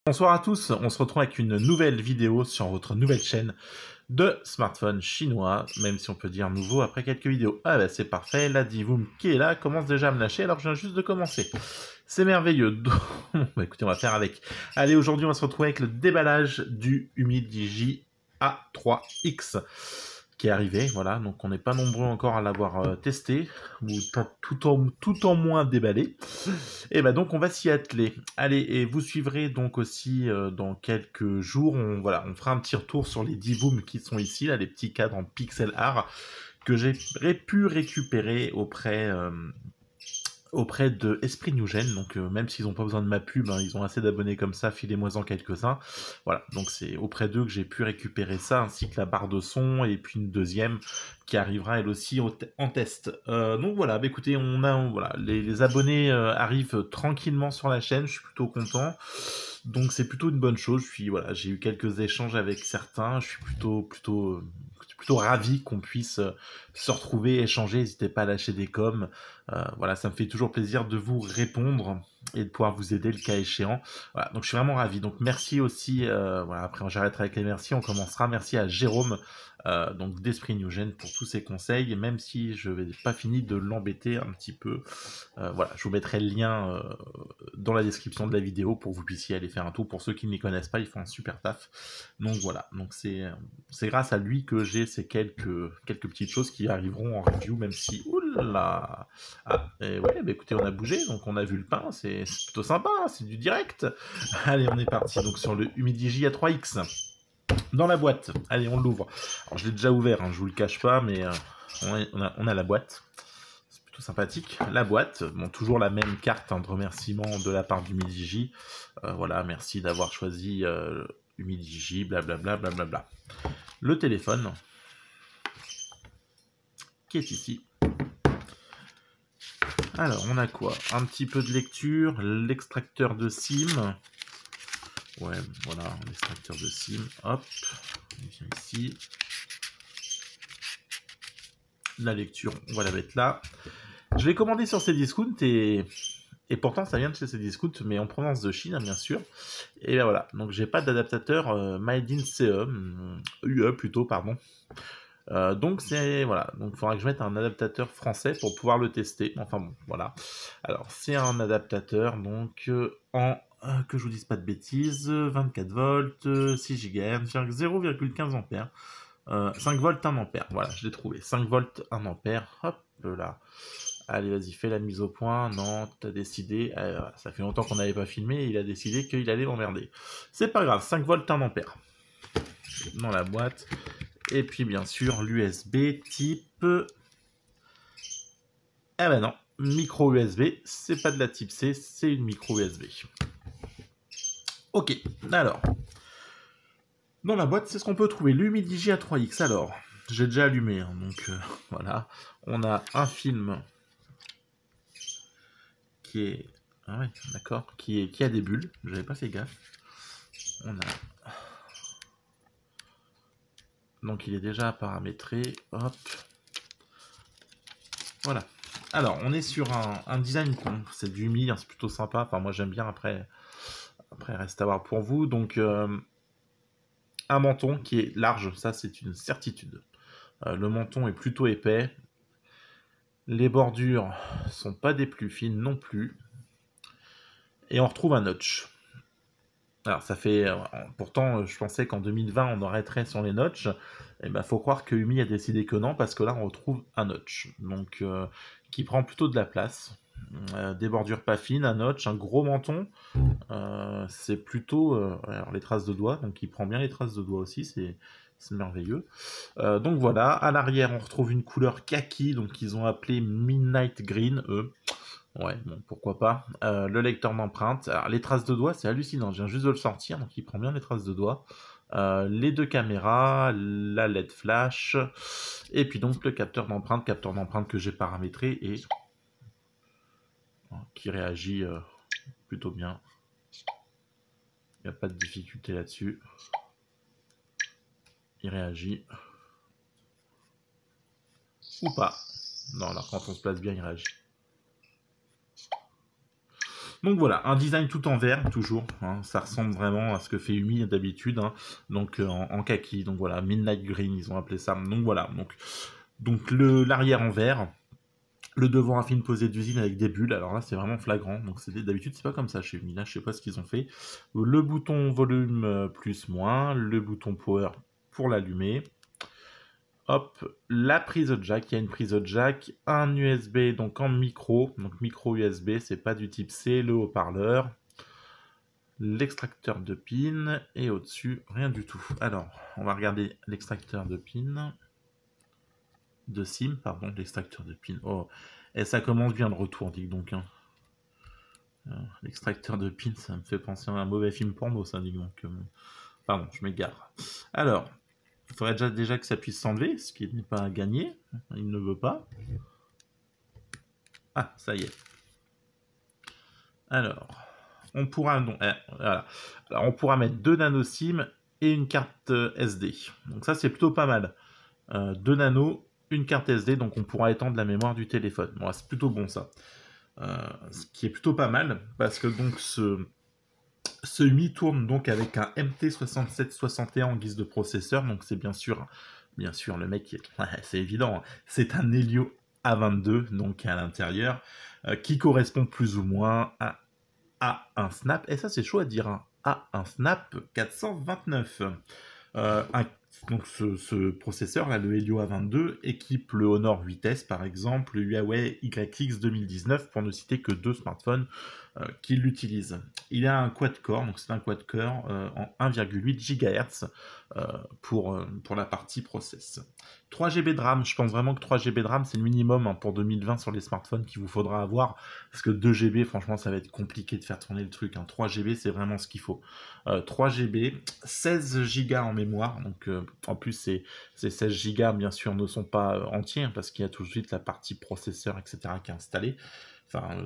Bonsoir à tous, on se retrouve avec une nouvelle vidéo sur votre nouvelle chaîne de smartphone chinois, même si on peut dire nouveau après quelques vidéos. Ah bah c'est parfait, la Divoom qui est là commence déjà à me lâcher alors que je viens juste de commencer. C'est merveilleux, bah écoutez on va faire avec. Allez, aujourd'hui on va se retrouver avec le déballage du Humidigi A3X qui est arrivé, voilà, donc on n'est pas nombreux encore à l'avoir testé, ou tout en moins déballé. Et bah donc on va s'y atteler. Allez, et vous suivrez donc aussi dans quelques jours, on fera un petit retour sur les Divoom qui sont ici, là, les petits cadres en pixel art que j'ai pu récupérer auprès de Esprit Newgen, donc même s'ils n'ont pas besoin de ma pub, hein, ils ont assez d'abonnés comme ça, filez-moi-en quelques-uns. Voilà, donc c'est auprès d'eux que j'ai pu récupérer ça, ainsi que la barre de son, et puis une deuxième qui arrivera elle aussi en test. Donc voilà, bah écoutez, les abonnés arrivent tranquillement sur la chaîne, je suis plutôt content. Donc c'est plutôt une bonne chose. J'ai eu quelques échanges avec certains. Je suis plutôt ravi qu'on puisse se retrouver, échanger. N'hésitez pas à lâcher des coms. Voilà, ça me fait toujours plaisir de vous répondre et de pouvoir vous aider le cas échéant. Voilà, donc je suis vraiment ravi. Donc merci aussi. Après j'arrêterai avec les merci. On commencera. Merci à Jérôme. Donc d'Esprit Newgen pour tous ses conseils, même si je n'ai pas fini de l'embêter un petit peu. Voilà, je vous mettrai le lien dans la description de la vidéo pour que vous puissiez aller faire un tour. Pour ceux qui ne les connaissent pas, ils font un super taf. Donc voilà, donc c'est grâce à lui que j'ai ces quelques petites choses qui arriveront en review, même si oulala. Ouais, bah écoutez, on a bougé, donc on a vu le pain, c'est plutôt sympa, hein, c'est du direct. Allez, on est parti donc sur le Humidigi A3X. Dans la boîte, allez, on l'ouvre. Alors je l'ai déjà ouvert, hein, je vous le cache pas, mais on a la boîte. C'est plutôt sympathique. La boîte, bon, toujours la même carte de remerciement de la part d'Humidigi. Voilà, merci d'avoir choisi Humidigi, blablabla, blablabla. Le téléphone, qui est ici. Alors, on a quoi? Un petit peu de lecture, l'extracteur de SIM. Ouais, voilà, l'extracteur de SIM. Hop, on vient ici. La lecture, on va la mettre là. Je l'ai commandé sur Cdiscount et pourtant ça vient de chez Cdiscount, mais en provenance de Chine, bien sûr. Et ben voilà, donc j'ai pas d'adaptateur Made in UE plutôt, pardon. Donc voilà, donc il faudra que je mette un adaptateur français pour pouvoir le tester. Enfin bon, voilà. Alors c'est un adaptateur donc que je vous dise pas de bêtises, 24 volts, 6 GHz, 0,15 ampères. 5 volts 1 ampère, voilà, je l'ai trouvé. 5 volts 1 ampère, hop là. Allez, vas-y, fais la mise au point. Non, t'as décidé. Ça fait longtemps qu'on n'avait pas filmé et il a décidé qu'il allait m'emmerder. C'est pas grave, 5 volts 1 ampère. Dans la boîte. Et puis, bien sûr, l'USB type. Eh ben non, micro USB. C'est pas de la type C, c'est une micro USB. Ok, alors. Dans la boîte, c'est ce qu'on peut trouver. L'Humidigi A3X. Alors, j'ai déjà allumé, hein, donc voilà. On a un film qui est... Ah ouais, d'accord. Qui a des bulles. J'avais pas fait gaffe. On a... Donc il est déjà paramétré. Hop. Voilà. Alors, on est sur un design con. C'est du Mi, hein, c'est plutôt sympa. Enfin, moi j'aime bien. Après, reste à voir pour vous. Donc, un menton qui est large. Ça, c'est une certitude. Le menton est plutôt épais. Les bordures sont pas des plus fines non plus. Et on retrouve un notch. Alors ça fait... pourtant, je pensais qu'en 2020, on arrêterait sur les notches. Et ben, faut croire que Umi a décidé que non, parce que là, on retrouve un notch. Donc, qui prend plutôt de la place. Des bordures pas fines, un notch, un gros menton. C'est plutôt... alors, les traces de doigts, donc il prend bien les traces de doigts aussi, c'est merveilleux. Donc voilà, à l'arrière, on retrouve une couleur kaki, donc ils ont appelé Midnight Green, eux. Ouais, bon, pourquoi pas. Le lecteur d'empreintes. Alors, les traces de doigts, c'est hallucinant. Je viens juste de le sortir, donc il prend bien les traces de doigts. les deux caméras, la LED flash, et puis donc le capteur d'empreinte que j'ai paramétré et qui réagit plutôt bien. Il n'y a pas de difficulté là-dessus. Il réagit. Ou pas. Non, là, quand on se place bien, il réagit. Donc voilà, un design tout en vert, toujours. Hein, ça ressemble vraiment à ce que fait Umi d'habitude. Hein, donc en kaki. Donc voilà, Midnight Green, ils ont appelé ça. Donc voilà. Donc l'arrière en vert. Le devant à fine posée d'usine avec des bulles. Alors là, c'est vraiment flagrant. Donc d'habitude, c'est pas comme ça chez Umi. Là, je sais pas ce qu'ils ont fait. Le bouton volume plus moins. Le bouton power pour l'allumer. Hop, la prise jack, il y a une prise jack, un USB donc en micro, donc micro USB, c'est pas du type C, le haut-parleur, l'extracteur de pin, et au-dessus, rien du tout. Alors, on va regarder l'extracteur de pin, de SIM, pardon, l'extracteur de pin. Oh, et ça commence bien le retour, dis donc. Hein. L'extracteur de pin, ça me fait penser à un mauvais film porno, ça, dis donc. Pardon, je m'égare. Alors, il faudrait déjà que ça puisse s'enlever, ce qui n'est pas gagné. Il ne veut pas. Ah, ça y est. Alors, on pourra, voilà. Alors, on pourra mettre 2 nano SIM et une carte SD. Donc ça, c'est plutôt pas mal. 2 nano, une carte SD, donc on pourra étendre la mémoire du téléphone. Bon, c'est plutôt bon ça. Ce qui est plutôt pas mal, parce que donc ce UMI tourne donc avec un MT6761 en guise de processeur, donc c'est bien sûr le mec, c'est évident, c'est un Helio A22 donc à l'intérieur, qui correspond plus ou moins à un Snap, et ça c'est chaud à dire, hein, à un Snap 429. Donc ce processeur, là, le Helio A22, équipe le Honor 8S par exemple, le Huawei YX 2019, pour ne citer que 2 smartphones qui l'utilisent. Il a un quad-core, donc c'est un quad-core en 1,8 GHz pour la partie process. 3 GB de RAM, je pense vraiment que 3 GB de RAM c'est le minimum hein, pour 2020 sur les smartphones qu'il vous faudra avoir, parce que 2 GB franchement ça va être compliqué de faire tourner le truc, hein. 3 GB c'est vraiment ce qu'il faut. 3 GB, 16 Go en mémoire, donc en plus ces 16 Go bien sûr ne sont pas entiers, hein, parce qu'il y a tout de suite la partie processeur etc. qui est installée. Enfin,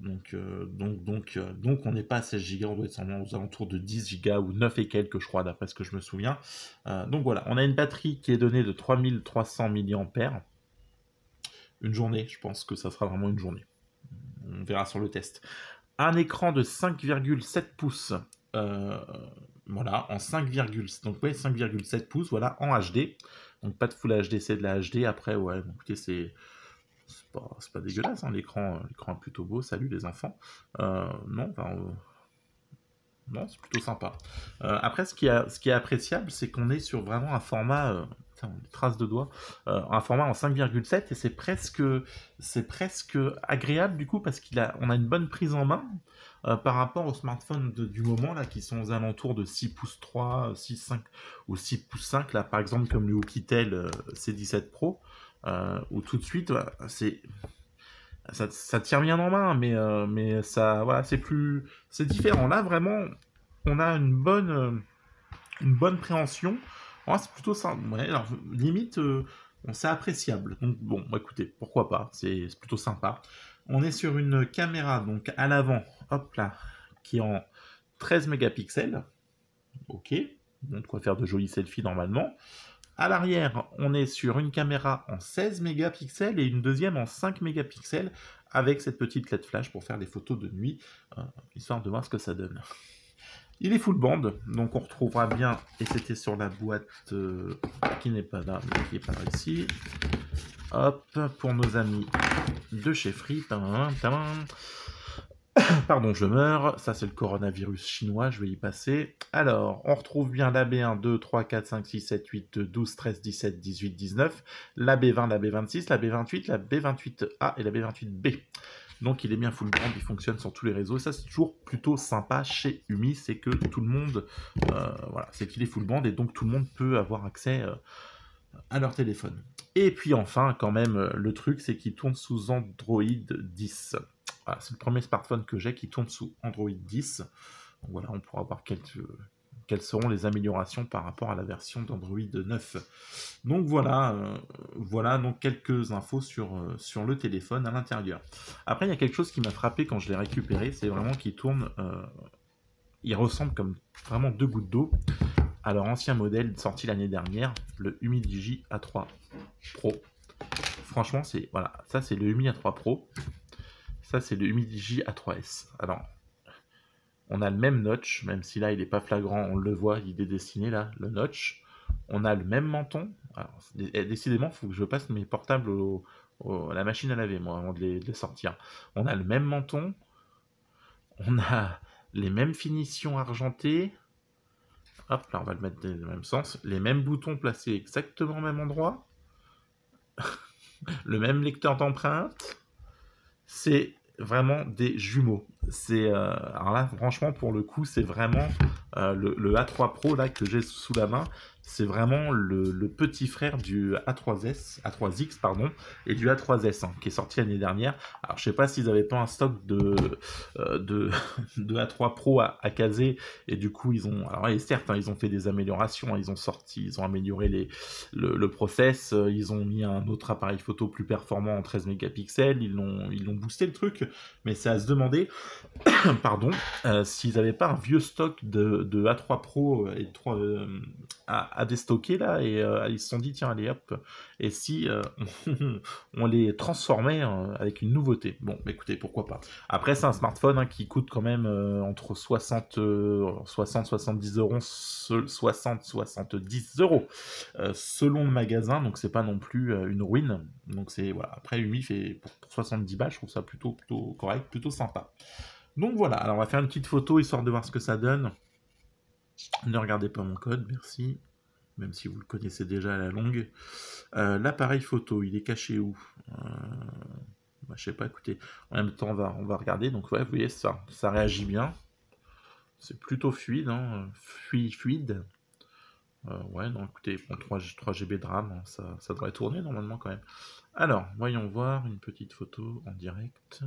donc on n'est pas à 16 Go, on doit être aux alentours de 10 Go ou 9 et quelques, je crois, d'après ce que je me souviens. Donc voilà, on a une batterie qui est donnée de 3300 mAh. Une journée, je pense que ça sera vraiment une journée. On verra sur le test. Un écran de 5,7 pouces. Voilà, en 5,7 pouces, voilà, en HD. Donc pas de Full HD, c'est de la HD. Après, ouais, bon, écoutez, c'est pas dégueulasse, hein, l'écran est plutôt beau, salut les enfants. Non, c'est plutôt sympa. Après, ce qui est appréciable, c'est qu'on est sur vraiment un format, trace de doigts, un format en 5,7 et c'est presque agréable du coup parce on a une bonne prise en main par rapport aux smartphones du moment là qui sont aux alentours de 6 pouces 3, 6, 5 ou 6 pouces 5 là par exemple comme le Oukitel C17 Pro. Où tout de suite, ça tient bien en main, mais ça, voilà, c'est différent. Là, vraiment, on a une bonne préhension. Oh, c'est plutôt ça. Ouais, alors, limite, c'est appréciable. Donc, bon, écoutez, pourquoi pas, c'est plutôt sympa. On est sur une caméra, donc à l'avant, hop là, qui est en 13 mégapixels. Ok, donc de quoi faire de jolis selfies normalement. À l'arrière, on est sur une caméra en 16 mégapixels et une deuxième en 5 mégapixels avec cette petite LED flash pour faire des photos de nuit, histoire de voir ce que ça donne. Il est full band, donc on retrouvera bien, et c'était sur la boîte qui n'est pas là, mais qui est par ici. Hop, pour nos amis de chez Free. Pardon, je meurs. Ça, c'est le coronavirus chinois. Je vais y passer. Alors, on retrouve bien la B1, 2, 3, 4, 5, 6, 7, 8, 12, 13, 17, 18, 19. La B20, la B26, la B28, la B28A et la B28B. Donc, il est bien full band. Il fonctionne sur tous les réseaux. Et ça, c'est toujours plutôt sympa chez Umi. C'est que tout le monde... voilà, c'est qu'il est full band et donc tout le monde peut avoir accès à leur téléphone. Et puis enfin, quand même, le truc, c'est qu'il tourne sous Android 10. Voilà, c'est le premier smartphone que j'ai qui tourne sous Android 10. Donc voilà, on pourra avoir quelles seront les améliorations par rapport à la version d'Android 9. Donc voilà, voilà donc quelques infos sur le téléphone à l'intérieur. Après, il y a quelque chose qui m'a frappé quand je l'ai récupéré, c'est vraiment qu'il tourne, il ressemble comme vraiment deux gouttes d'eau à leur ancien modèle sorti l'année dernière, le Humidigi A3 Pro. Franchement, c'est voilà, ça c'est le Humi A3 Pro, ça c'est le Humidigi A3S. Alors, on a le même notch, même si là il n'est pas flagrant, on le voit, il est dessiné là, le notch. On a le même menton. Alors, décidément, il faut que je passe mes portables à la machine à laver, moi, avant de les sortir. On a le même menton, on a les mêmes finitions argentées. Hop, là on va le mettre dans le même sens. Les mêmes boutons placés exactement au même endroit. Le même lecteur d'empreintes. C'est vraiment des jumeaux. Alors là, franchement, pour le coup, c'est vraiment le A3 Pro là, que j'ai sous la main. C'est vraiment le petit frère du A3X pardon, et du A3S qui est sorti l'année dernière. Alors, je sais pas s'ils n'avaient pas un stock de A3 Pro à caser, et du coup, ils ont... Alors, et certes, ils ont fait des améliorations. Ils ont amélioré le process. Ils ont mis un autre appareil photo plus performant en 13 mégapixels. Ils l'ont boosté le truc. Mais c'est à se demander pardon, s'ils n'avaient pas un vieux stock de A3 Pro et à déstocker là, et ils se sont dit tiens allez hop, et si on les transformait avec une nouveauté. Bon, écoutez, pourquoi pas. Après, c'est un smartphone qui coûte quand même entre 70 euros, 70 euros selon le magasin, donc c'est pas non plus une ruine. Donc c'est voilà. Après, Umi fait pour 70 balles, je trouve ça plutôt correct, plutôt sympa. Donc voilà, alors on va faire une petite photo histoire de voir ce que ça donne. Ne regardez pas mon code, merci. Même si vous le connaissez déjà à la longue. L'appareil photo, il est caché où je sais pas, écoutez. En même temps, on va regarder. Donc ouais, vous voyez, ça réagit bien. C'est plutôt fluide, fluide. Ouais, non, écoutez, bon, 3 GB de RAM, ça devrait tourner normalement quand même. Alors, voyons voir une petite photo en direct.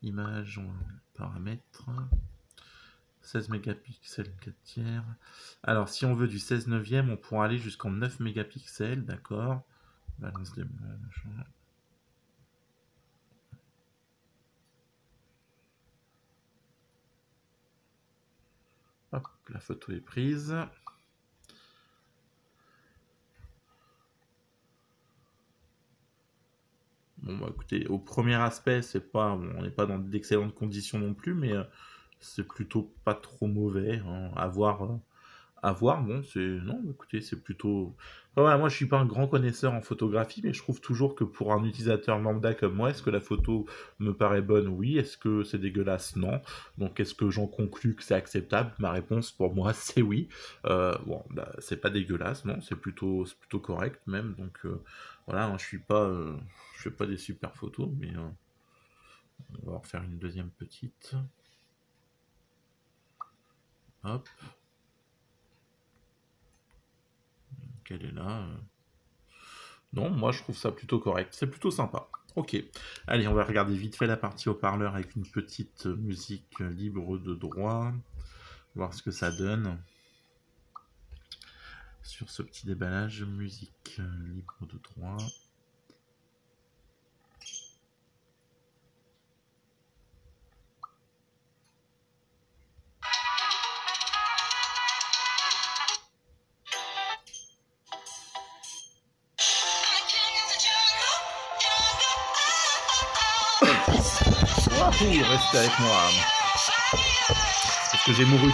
Image, paramètres, 16 mégapixels 4 tiers. Alors, si on veut du 16 neuvième, on pourra aller jusqu'en 9 mégapixels, d'accord. Balance des machin. Hop, la photo est prise. Bon, bah écoutez, au premier aspect, on n'est pas dans d'excellentes conditions non plus, mais c'est plutôt pas trop mauvais. À voir, bon, non, écoutez, c'est plutôt... Enfin, voilà, moi, je suis pas un grand connaisseur en photographie, mais je trouve toujours que pour un utilisateur lambda comme moi, est-ce que la photo me paraît bonne? Oui. Est-ce que c'est dégueulasse? Non. Donc, est-ce que j'en conclus que c'est acceptable? Ma réponse, pour moi, c'est oui. Bon, bah, c'est pas dégueulasse, non, c'est plutôt correct, même. Donc, voilà, hein, je fais pas des super photos, mais on va en faire une deuxième petite. Hop. Qu'elle est là. Non, moi je trouve ça plutôt correct. C'est plutôt sympa. Ok. Allez, on va regarder vite fait la partie haut-parleur avec une petite musique libre de droit. Voir ce que ça donne. Sur ce petit déballage, musique libre de droit. Wahou, restez avec moi. Parce que j'ai mouru.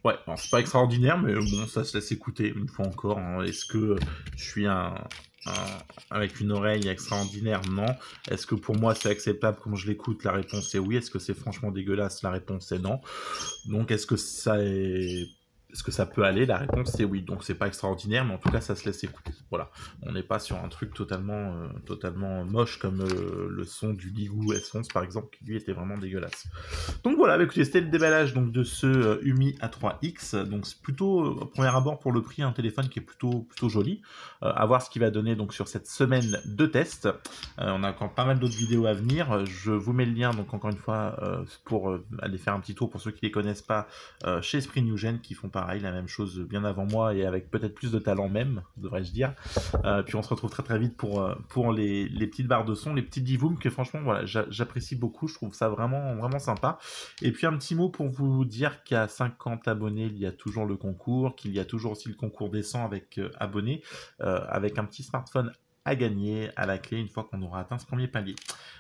Ouais, c'est pas extraordinaire, mais bon, ça se laisse écouter une fois encore. Est-ce que je suis avec une oreille extraordinaire? Non. Est-ce que pour moi c'est acceptable quand je l'écoute? La réponse est oui. Est-ce que c'est franchement dégueulasse? La réponse est non. Donc est-ce que Est-ce que ça peut aller? La réponse c'est oui. Donc c'est pas extraordinaire, mais en tout cas ça se laisse écouter. Voilà. On n'est pas sur un truc totalement moche comme le son du Ligoo S11 par exemple, qui lui était vraiment dégueulasse. Donc voilà, bah, écoutez, c'était le déballage donc de ce Umi A3X. Donc c'est plutôt, au premier abord pour le prix, un téléphone qui est plutôt joli. À voir ce qu'il va donner donc sur cette semaine de test. On a encore pas mal d'autres vidéos à venir. Je vous mets le lien donc encore une fois pour aller faire un petit tour pour ceux qui les connaissent pas chez Esprit New Gen, qui font pareil, la même chose bien avant moi et avec peut-être plus de talent même, devrais-je dire. Puis on se retrouve très vite pour les petites barres de son, les petits divooms que franchement voilà, j'apprécie beaucoup, je trouve ça vraiment sympa. Et puis un petit mot pour vous dire qu'à 50 abonnés, il y a toujours le concours, qu'il y a toujours aussi le concours des 100 avec abonnés, avec un petit smartphone à gagner à la clé une fois qu'on aura atteint ce premier palier.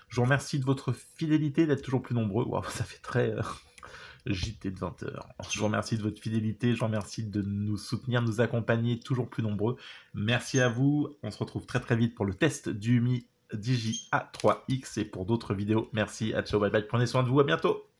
Je vous remercie de votre fidélité, d'être toujours plus nombreux. Wow, ça fait très JT de 20h. Je vous remercie de votre fidélité, je vous remercie de nous soutenir, de nous accompagner toujours plus nombreux. Merci à vous. On se retrouve très vite pour le test du Mi Digi A3X et pour d'autres vidéos. Merci, à ciao, bye bye, prenez soin de vous, à bientôt.